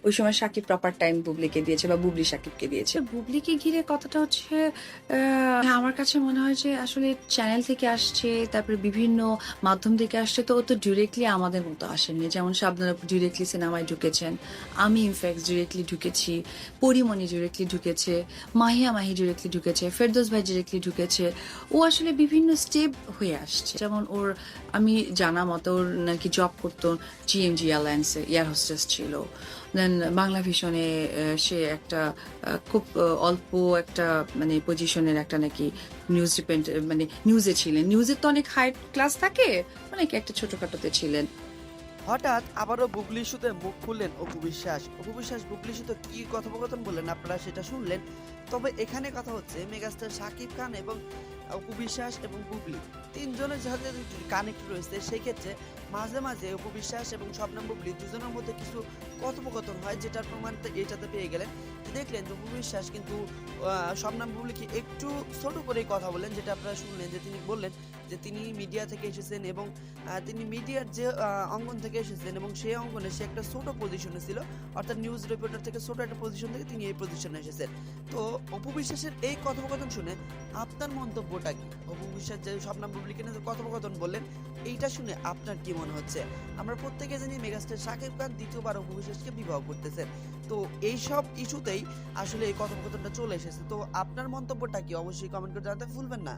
ওই সময় Shakib proper time বুবলিকে দিয়েছে বা বুবলি সাকিবকে দিয়েছে। বুবলিকে ঘিরে কথাটা হচ্ছে আমার কাছে মনে হয় যে আসলে চ্যানেল থেকে আসছে, তারপরে বিভিন্ন মাধ্যম থেকে আসছে, তো ও তো ডিরেক্টলি আমাদের মতো আসেনি। যেমন শাবনূর আপু ডিরেক্টলি সিনেমায় ঢুকেছেন, আমি ইনফ্যাক্ট ডিরেক্টলি ঢুকেছি, পরিমণি ডিরেক্টলি ঢুকেছে, মাহিয়া মাহি ডিরেক্টলি ঢুকেছে, ফেরদৌস ভাই ডিরেক্টলি ঢুকেছে। ও আসলে বিভিন্ন স্টেপ হয়ে আসছে। যেমন ওর, আমি জানা মতো ওর নাকি জব করতো জিএমজি এয়ারলাইন্সে, এয়ার হোস্টেস ছিল। দেন বাংলা ভিশনে সে একটা খুব অল্প একটা মানে পজিশনের একটা নাকি নিউজ ডিপেন্ড মানে নিউজে ছিলেন। নিউজের তো অনেক হাই ক্লাস থাকে, অনেক একটা ছোটখাটোতে ছিলেন। হঠাৎ আবারও বুবলি ইস্যুতে মুখ খুললেন অপু বিশ্বাস। অপু বিশ্বাস বুবলি ইস্যুতে কি কথোপকথন বললেন আপনারা সেটা শুনলেন। তবে এখানে কথা হচ্ছে মেগাস্টার শাকিব খান এবং অপু বিশ্বাস এবং বুবলি তিনজনের যাদের কানেক্ট রয়েছে, সেই ক্ষেত্রে মাঝে মাঝে অপু বিশ্বাস এবং শবনম বুবলি দুজনের মধ্যে কিছু কথোপকথন হয়, যেটার প্রমাণ এটাতে পেয়ে গেলেন। যে দেখলেন যে অপু বিশ্বাস কিন্তু শবনম বুবলিকে একটু ছোট করেই কথা বললেন, যেটা আপনারা শুনলেন যে তিনি বললেন যে তিনি মিডিয়া থেকে এসেছেন এবং তিনি মিডিয়ার যে অঙ্গন থেকে এসেছেন এবং সেই অঙ্গনে সে একটা ছোট পজিশনে ছিল, অর্থাৎ নিউজ রিপোর্টার থেকে ছোট একটা পজিশন থেকে তিনি এই পজিশনে এসেছেন। তো অপু বিশ্বাসের এই কথোপকথন শুনে আপনার মন্তব্যটা কি? অপু বিশ্বাস যে শবনম বুবলিকে নিয়ে যে কথোপকথন বললেন, এইটা শুনে আপনার কি মনে হচ্ছে? আমরা প্রত্যেকে জানি মেগাস্টার শাকিব খান দ্বিতীয়বার অপু বিশ্বাসকে বিবাহ করতেছেন। তো এইসব ইস্যুতেই আসলে এই কথোপকথনটা চলে এসেছে। তো আপনার মন্তব্যটা কি? অবশ্যই কমেন্ট করে জানাতে ভুলবেন না।